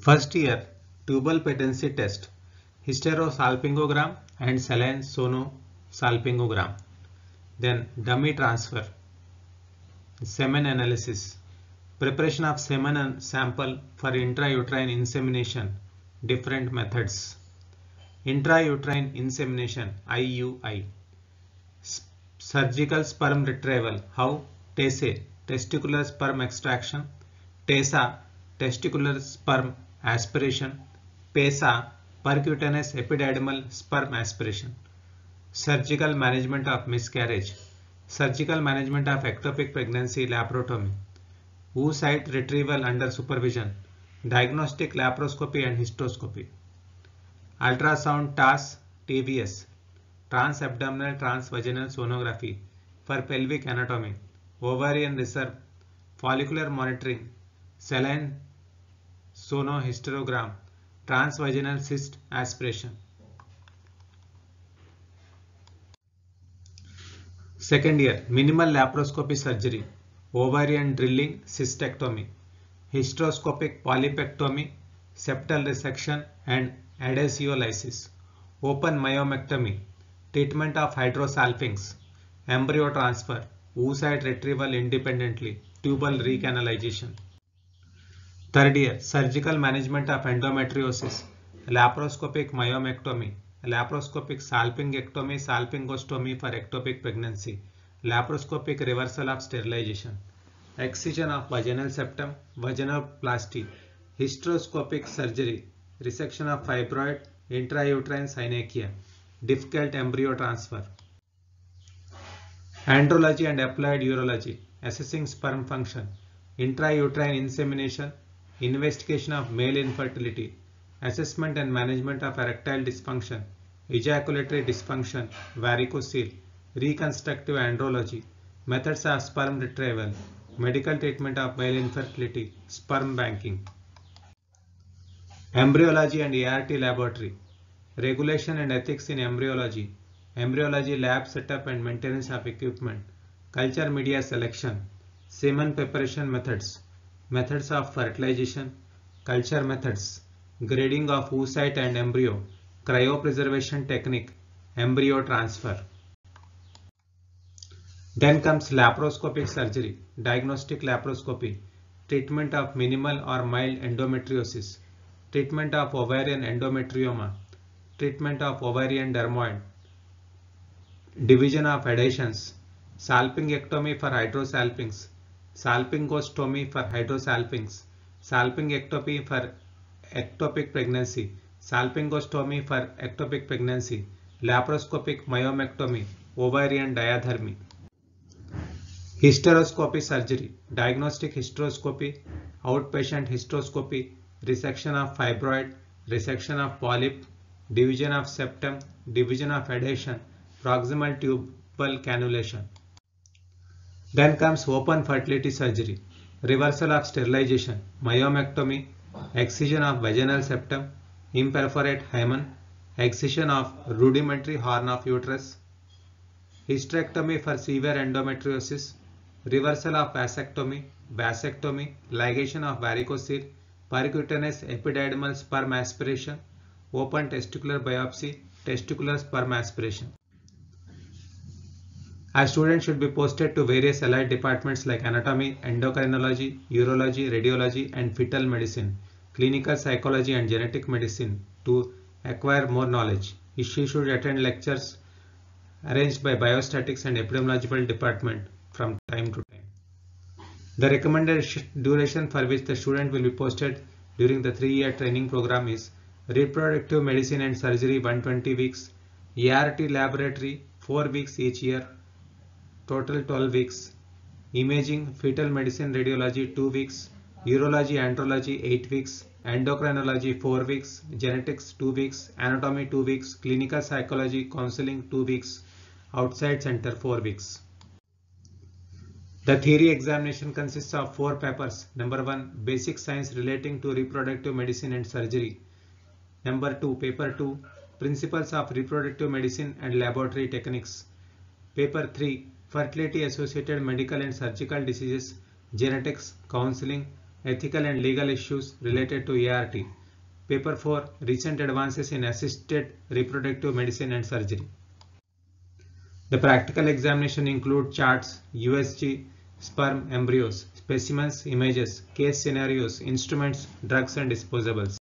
First year, tubal patency test, hysterosalpingogram and saline sonosalpingogram. Then dummy transfer, semen analysis, preparation of semen and sample for intrauterine insemination, different methods. Intrauterine insemination, IUI. Surgical sperm retrieval, how? TESE, testicular sperm extraction. TESA, testicular sperm aspiration. PESA, percutaneous epididymal sperm aspiration. Surgical management of miscarriage. Surgical management of ectopic pregnancy, laparotomy. Oocyte retrieval under supervision. Diagnostic laparoscopy and hysteroscopy. Ultrasound TAS, TVS. Transabdominal transvaginal sonography for pelvic anatomy, ovarian reserve, follicular monitoring, saline sonohysterogram, transvaginal cyst aspiration. Second year, minimal laparoscopy surgery, ovarian drilling, cystectomy, hysteroscopic polypectomy, septal resection and adhesiolysis, open myomectomy, treatment of hydrosalpinx, embryo transfer, oocyte retrieval independently, tubal recanalization. Third year, surgical management of endometriosis, laparoscopic myomectomy, laparoscopic salpingectomy, salpingostomy for ectopic pregnancy, laparoscopic reversal of sterilization, excision of vaginal septum, vaginoplasty, hysteroscopic surgery, resection of fibroid, intrauterine synechia, difficult embryo transfer. Andrology and applied urology, assessing sperm function, intrauterine insemination, investigation of male infertility, assessment and management of erectile dysfunction, ejaculatory dysfunction, varicocele, reconstructive andrology, methods of sperm retrieval, medical treatment of male infertility, sperm banking. Embryology and ART laboratory, regulation and ethics in embryology, embryology lab setup and maintenance of equipment, culture media selection, semen preparation methods, methods of fertilization, culture methods, grading of oocyte and embryo, cryopreservation technique, embryo transfer. Then comes laparoscopic surgery, diagnostic laparoscopy, treatment of minimal or mild endometriosis, treatment of ovarian endometrioma, treatment of ovarian dermoid, division of adhesions, salpingectomy for hydrosalpinx, salpingostomy for hydrosalpinx, salpingectomy for ectopic pregnancy, salpingostomy for ectopic pregnancy, laparoscopic myomectomy, ovarian diathermy. Hysteroscopy surgery, diagnostic hysteroscopy, outpatient hysteroscopy, resection of fibroid, resection of polyp, division of septum, division of adhesion, proximal tubal cannulation. Then comes open fertility surgery, reversal of sterilization, myomectomy, excision of vaginal septum, imperforate hymen, excision of rudimentary horn of uterus, hysterectomy for severe endometriosis, reversal of vasectomy, ligation of varicocele, percutaneous epididymal sperm aspiration, open testicular biopsy, testicular sperm aspiration. A student should be posted to various allied departments like anatomy, endocrinology, urology, radiology and fetal medicine, clinical psychology and genetic medicine to acquire more knowledge. She should attend lectures arranged by biostatics and epidemiological department from time to time. The recommended duration for which the student will be posted during the 3-year training program is reproductive medicine and surgery 120 weeks, ART laboratory 4 weeks each year, total 12 weeks, imaging, fetal medicine, radiology 2 weeks, urology, andrology 8 weeks, endocrinology 4 weeks, genetics 2 weeks, anatomy 2 weeks, clinical psychology, counseling 2 weeks, outside center 4 weeks. The theory examination consists of 4 papers. Number 1, basic science relating to reproductive medicine and surgery. Number 2, paper 2, principles of reproductive medicine and laboratory techniques. Paper 3, fertility associated medical and surgical diseases, genetics, counseling, Ethical and legal issues related to ART. Paper 4, recent advances in assisted reproductive medicine and surgery. The practical examination include charts, USG, sperm embryos, specimens, images, case scenarios, instruments, drugs and disposables.